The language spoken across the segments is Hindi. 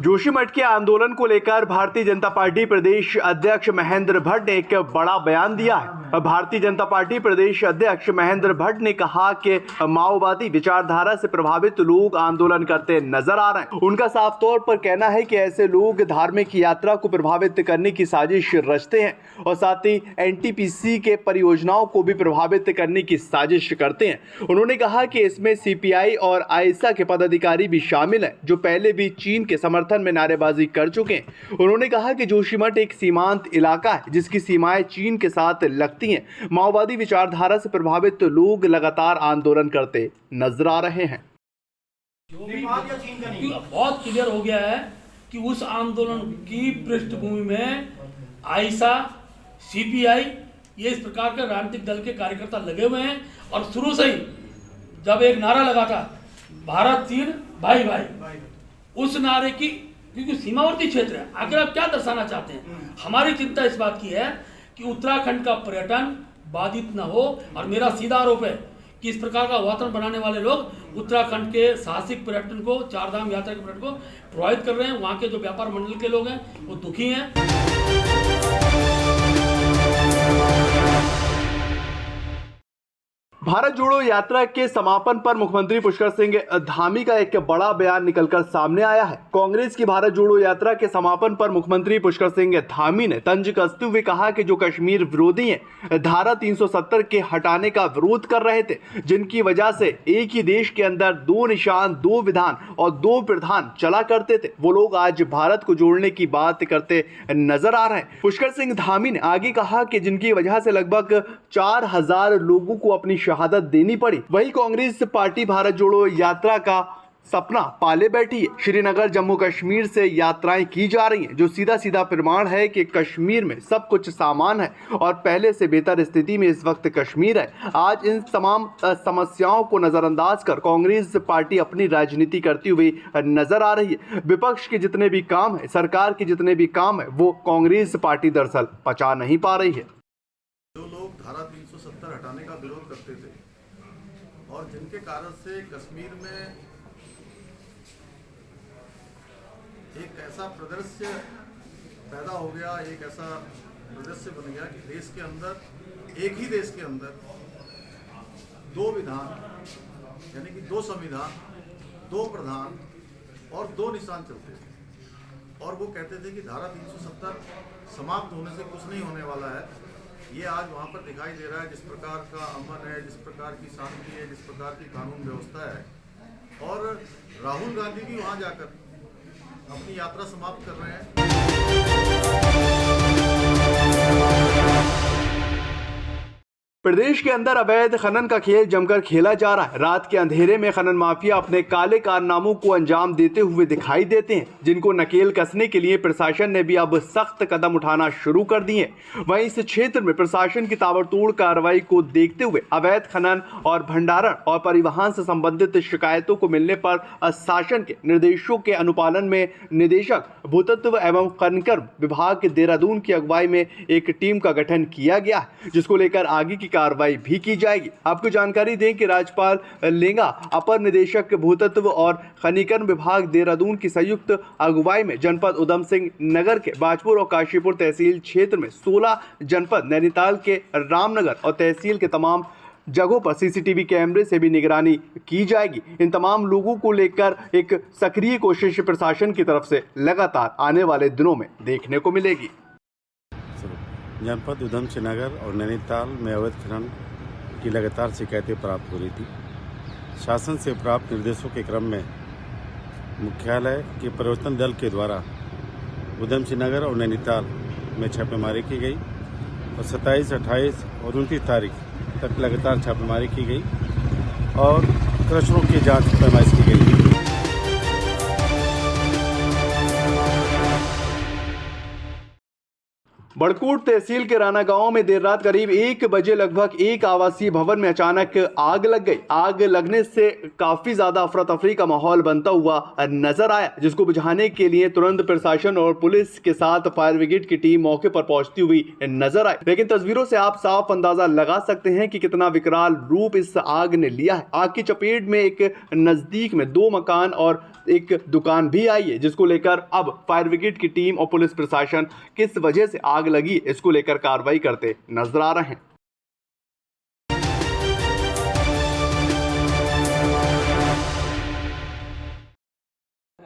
जोशीमठ के आंदोलन को लेकर भारतीय जनता पार्टी प्रदेश अध्यक्ष महेंद्र भट्ट ने एक बड़ा बयान दिया है। भारतीय जनता पार्टी प्रदेश अध्यक्ष महेंद्र भट्ट ने कहा कि माओवादी विचारधारा से प्रभावित लोग आंदोलन करते नजर आ रहे हैं। उनका साफ तौर पर कहना है कि ऐसे लोग धार्मिक यात्रा को प्रभावित करने की साजिश रचते हैं और साथ ही एनटीपीसी के परियोजनाओं को भी प्रभावित करने की साजिश करते हैं। उन्होंने कहा कि इसमें सीपीआई और आईएसआई के पदाधिकारी भी शामिल हैं, जो पहले भी चीन के समर्थन में नारेबाजी कर चुके हैं। उन्होंने कहा कि जोशीमठ एक सीमांत इलाका है जिसकी सीमाएं चीन के साथ लगती हैं। माओवादी विचारधारा से प्रभावित लोग लगातार आंदोलन करते नजर आ रहे हैं। जो भी बहुत क्लियर हो गया है कि उस आंदोलन की पृष्ठभूमि में आईएसआ, सीपीआई ये इस प्रकार के राजनीतिक दल के कार्यकर्ता लगे हुए हैं। और शुरू से ही जब एक नारा लगा था भारत चीन भाई भाई, उस नारे की, क्योंकि सीमावर्ती क्षेत्र है, आखिर आप क्या दर्शाना चाहते हैं? हमारी चिंता इस बात की है कि उत्तराखंड का पर्यटन बाधित न हो। और मेरा सीधा आरोप है कि इस प्रकार का वातावरण बनाने वाले लोग उत्तराखंड के साहसिक पर्यटन को, चारधाम यात्रा के पर्यटन को प्रभावित कर रहे हैं। वहाँ के जो व्यापार मंडल के लोग हैं वो दुखी हैं। भारत जोड़ो यात्रा के समापन पर मुख्यमंत्री पुष्कर सिंह धामी का एक बड़ा बयान निकलकर सामने आया है। कांग्रेस की भारत जोड़ो यात्रा के समापन पर मुख्यमंत्री पुष्कर सिंह धामी ने तंज कसते हुए कहा कि जो कश्मीर विरोधी हैं, धारा 370 के हटाने का विरोध कर रहे थे, जिनकी वजह से एक ही देश के अंदर दो निशान, दो विधान और दो प्रधान चला करते थे, वो लोग आज भारत को जोड़ने की बात करते नजर आ रहे हैं। पुष्कर सिंह धामी ने आगे कहा कि जिनकी वजह से लगभग 4000 लोगों को अपनी शहादत देनी पड़ी, वही कांग्रेस पार्टी भारत जोड़ो यात्रा का सपना पाले बैठी है। श्रीनगर जम्मू कश्मीर से यात्राएं की जा रही हैं, जो सीधा सीधा प्रमाण है कि कश्मीर में सब कुछ सामान है और पहले से बेहतर स्थिति में इस वक्त कश्मीर है। आज इन तमाम समस्याओं को नजरअंदाज कर कांग्रेस पार्टी अपनी राजनीति करती हुई नजर आ रही है। विपक्ष के जितने भी काम है, सरकार के जितने भी काम है, वो कांग्रेस पार्टी दरअसल पचा नहीं पा रही है। जो लोग धारा 370 हटाने का विरोध करते थे और जिनके कारण से कश्मीर में एक ऐसा परिदृश्य पैदा हो गया, एक ऐसा परिदृश्य बन गया कि देश के अंदर, एक ही देश के अंदर दो विधान, यानी कि दो संविधान, दो प्रधान और दो निशान चलते थे। और वो कहते थे कि धारा 370 समाप्त होने से कुछ नहीं होने वाला है। ये आज वहाँ पर दिखाई दे रहा है, जिस प्रकार का अमन है, जिस प्रकार की शांति है, जिस प्रकार की कानून व्यवस्था है। और राहुल गांधी भी वहाँ जाकर अपनी यात्रा समाप्त कर रहे हैं। प्रदेश के अंदर अवैध खनन का खेल जमकर खेला जा रहा है। रात के अंधेरे में खनन माफिया अपने काले कारनामों को अंजाम देते हुए दिखाई देते हैं, जिनको नकेल कसने के लिए प्रशासन ने भी अब सख्त कदम उठाना शुरू कर दिए। वहीं इस क्षेत्र में प्रशासन की ताबड़तोड़ कार्रवाई को देखते हुए अवैध खनन और भंडारण और परिवहन से संबंधित शिकायतों को मिलने पर शासन के निर्देशों के अनुपालन में निदेशक भूतत्व एवं खनन विभाग के देहरादून की अगुवाई में एक टीम का गठन किया गया है, जिसको लेकर आगे की कार्रवाई भी की जाएगी। आपको जानकारी दें कि राज्यपाल लेंगा अपर निदेशक भूतत्व और खनिकर्म विभाग देहरादून की संयुक्त अगुवाई में जनपद उधम सिंह नगर के बाजपुर और काशीपुर तहसील क्षेत्र में 16 जनपद नैनीताल के रामनगर और तहसील के तमाम जगहों पर सीसीटीवी कैमरे से भी निगरानी की जाएगी। इन तमाम लोगों को लेकर एक सक्रिय कोशिश प्रशासन की तरफ से लगातार आने वाले दिनों में देखने को मिलेगी। जनपद उधम सिंह नगर और नैनीताल में अवैध खनन की लगातार शिकायतें प्राप्त हो रही थी। शासन से प्राप्त निर्देशों के क्रम में मुख्यालय के परिवर्तन दल के द्वारा उधम सिंह नगर और नैनीताल में छापेमारी की गई और 27, 28 और 29 तारीख तक लगातार छापेमारी की गई और क्रशरों की जांच पैमाइश की गई। बड़कूट तहसील के राना गांव में देर रात करीब 1 बजे लगभग एक आवासीय भवन में अचानक आग लग गई। आग लगने से काफी ज्यादा अफरा तफरी का माहौल बनता हुआ नजर आया, जिसको बुझाने के लिए तुरंत प्रशासन और पुलिस के साथ फायर ब्रिगेड की टीम मौके पर पहुंचती हुई नजर आई। लेकिन तस्वीरों से आप साफ अंदाजा लगा सकते हैं कि कितना विकराल रूप इस आग ने लिया है। आग की चपेट में एक नजदीक में 2 मकान और एक दुकान भी आई है, जिसको लेकर अब फायर ब्रिगेड की टीम और पुलिस प्रशासन किस वजह से आग लगी इसको लेकर कार्रवाई करते नजर आ रहे हैं।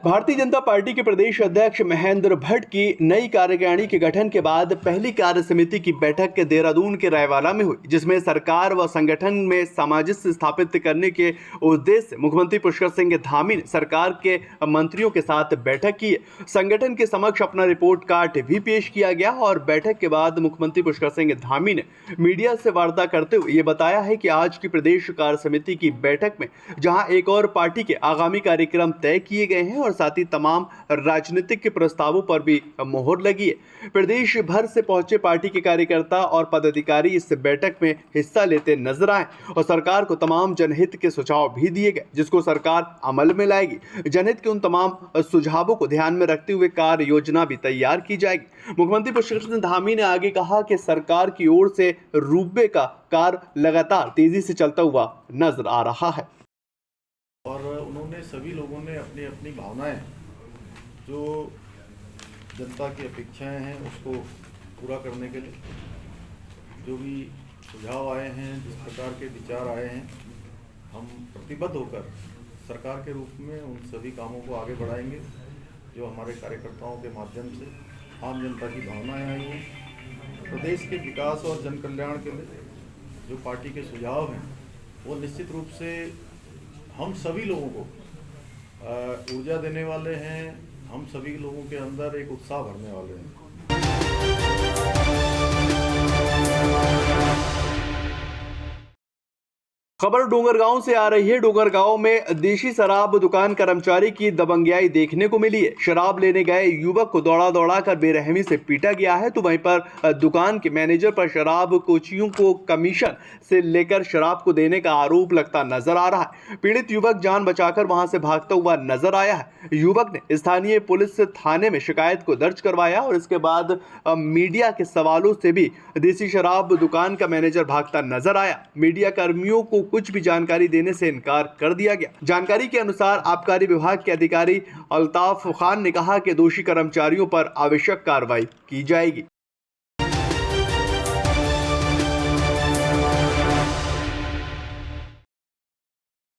भारतीय जनता पार्टी के प्रदेश अध्यक्ष महेंद्र भट्ट की नई कार्यकारिणी के गठन के बाद पहली कार्य समिति की बैठक देहरादून के रायवाला में हुई, जिसमें सरकार व संगठन में सामंजस्य स्थापित करने के उद्देश्य से मुख्यमंत्री पुष्कर सिंह धामी ने सरकार के मंत्रियों के साथ बैठक की। संगठन के समक्ष अपना रिपोर्ट कार्ड भी पेश किया गया और बैठक के बाद मुख्यमंत्री पुष्कर सिंह धामी ने मीडिया से वार्ता करते हुए ये बताया है कि आज की प्रदेश कार्य समिति की बैठक में जहां एक और पार्टी के आगामी कार्यक्रम तय किए गए हैं और साथ ही तमाम राजनीतिक प्रस्तावों पर भी मोहर लगी है। प्रदेश भर से पहुंचे पार्टी के कार्यकर्ता और पदाधिकारी इस बैठक में हिस्सा लेते नजर आए और सरकार को तमाम जनहित के सुझाव भी दिए गए, जिसको सरकार अमल में लाएगी। जनहित के उन तमाम सुझावों को ध्यान में रखते हुए कार्य योजना भी तैयार की जाएगी। मुख्यमंत्री पुष्कर सिंह धामी ने आगे कहा कि सरकार की ओर से रूपवे का कार्य लगातार तेजी से चलता हुआ नजर आ रहा है और उन्होंने सभी लोगों ने अपनी अपनी भावनाएं, जो जनता की अपेक्षाएं हैं, उसको पूरा करने के लिए जो भी सुझाव आए हैं, जिस प्रकार के विचार आए हैं, हम प्रतिबद्ध होकर सरकार के रूप में उन सभी कामों को आगे बढ़ाएंगे जो हमारे कार्यकर्ताओं के माध्यम से आम जनता की भावनाएं आई हैं। प्रदेश के विकास और जन कल्याण के लिए जो पार्टी के सुझाव हैं, वो निश्चित रूप से हम सभी लोगों को ऊर्जा देने वाले हैं, हम सभी लोगों के अंदर एक उत्साह भरने वाले हैं। खबर डोंगरगांव से आ रही है। डोंगरगांव में देशी शराब दुकान कर्मचारी की दबंगियाई देखने को मिली है। शराब लेने गए युवक को दौड़ा दौड़ा कर बेरहमी से पीटा गया है, तो वहीं पर दुकान के मैनेजर पर शराब कोचियों को कमीशन से लेकर शराब को देने का आरोप लगता नजर आ रहा है। पीड़ित युवक जान बचाकर वहां से भागता हुआ नजर आया है। युवक ने स्थानीय पुलिस थाने में शिकायत को दर्ज करवाया और इसके बाद मीडिया के सवालों से भी देसी शराब दुकान का मैनेजर भागता नजर आया। मीडिया कर्मियों को कुछ भी जानकारी देने से इनकार कर दिया गया। जानकारी के अनुसार आबकारी विभाग के अधिकारी अल्ताफ खान ने कहा कि दोषी कर्मचारियों पर आवश्यक कार्रवाई की जाएगी।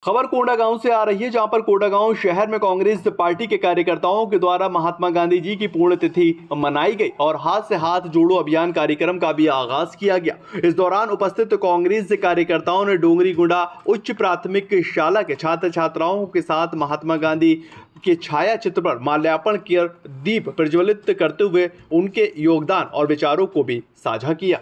खबर कोंडागांव से आ रही है, जहां पर कोंडागांव शहर में कांग्रेस पार्टी के कार्यकर्ताओं के द्वारा महात्मा गांधी जी की पुण्यतिथि मनाई गई और हाथ से हाथ जोड़ो अभियान कार्यक्रम का भी आगाज किया गया। इस दौरान उपस्थित कांग्रेस कार्यकर्ताओं ने डोंगरीगुंडा उच्च प्राथमिक शाला के छात्र छात्राओं के साथ महात्मा गांधी के छाया चित्र पर माल्यार्पण कर दीप प्रज्वलित करते हुए उनके योगदान और विचारों को भी साझा किया।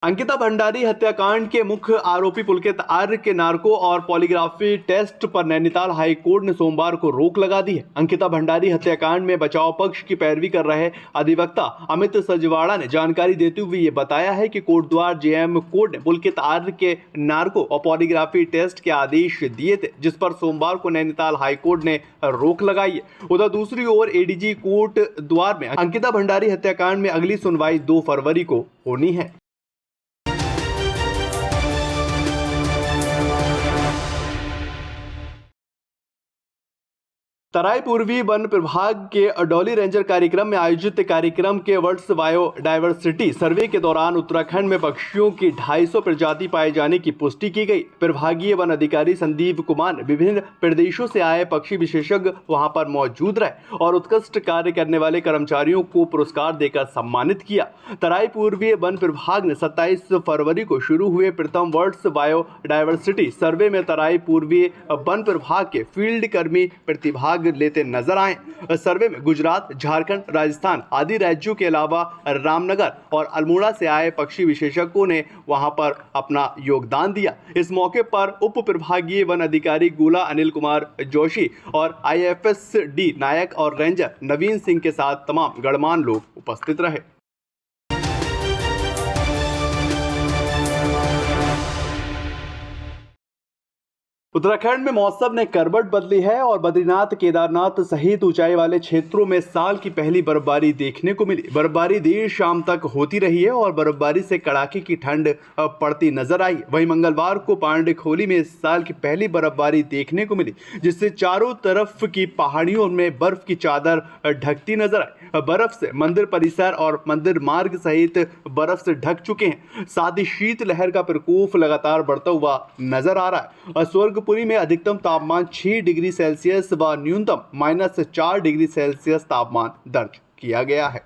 अंकिता भंडारी हत्याकांड के मुख्य आरोपी पुलकित आर्य के नार्को और पॉलीग्राफी टेस्ट पर नैनीताल हाई कोर्ट ने सोमवार को रोक लगा दी है। अंकिता भंडारी हत्याकांड में बचाव पक्ष की पैरवी कर रहे अधिवक्ता अमित सजवाड़ा ने जानकारी देते हुए ये बताया है कि कोटद्वार जेएम कोर्ट ने पुलकित आर्य के नार्को और पॉलीग्राफी टेस्ट के आदेश दिए थे, जिस पर सोमवार को नैनीताल हाई कोर्ट ने रोक लगाई है। उधर दूसरी ओर एडीजी कोटद्वार में अंकिता भंडारी हत्याकांड में अगली सुनवाई 2 फरवरी को होनी है। तराई पूर्वी वन विभाग के डॉली रेंजर कार्यक्रम में आयोजित कार्यक्रम के वर्ल्ड बायोडायवर्सिटी सर्वे के दौरान उत्तराखंड में पक्षियों की 250 प्रजाति पाए जाने की पुष्टि की गई। विभागीय वन अधिकारी संदीप कुमार ने विभिन्न प्रदेशों से आए पक्षी विशेषज्ञ वहां पर मौजूद रहे और उत्कृष्ट कार्य करने वाले कर्मचारियों को पुरस्कार देकर सम्मानित किया। तराई पूर्वी वन विभाग ने 27 फरवरी को शुरू हुए प्रथम वर्ल्ड बायोडायवर्सिटी सर्वे में तराई पूर्वी वन विभाग के फील्ड कर्मी प्रतिभाग भाग लेते नजर आए। सर्वे में गुजरात, झारखंड, राजस्थान आदि राज्यों के अलावा रामनगर और अल्मोड़ा से आए पक्षी विशेषज्ञों ने वहां पर अपना योगदान दिया। इस मौके पर उप प्रभागीय वन अधिकारी गोला अनिल कुमार जोशी और IFSD नायक और रेंजर नवीन सिंह के साथ तमाम गणमान्य लोग उपस्थित रहे। उत्तराखंड में मौसम ने करवट बदली है और बद्रीनाथ, केदारनाथ सहित ऊंचाई वाले क्षेत्रों में साल की पहली बर्फबारी देखने को मिली। बर्फबारी देर शाम तक होती रही है और बर्फबारी से कड़ाके की ठंड पड़ती नजर आई। वहीं मंगलवार को पांडेखोली में इस साल की पहली बर्फबारी देखने को मिली, जिससे चारों तरफ की पहाड़ियों में बर्फ की चादर ढकती नजर आई। बर्फ से मंदिर परिसर और मंदिर मार्ग सहित बर्फ से ढक चुके हैं। साथ ही शीत लहर का प्रकोप लगातार बढ़ता हुआ नजर आ रहा है और स्वर्गपुरी में अधिकतम तापमान 6 डिग्री सेल्सियस व न्यूनतम -4 डिग्री सेल्सियस तापमान दर्ज किया गया है।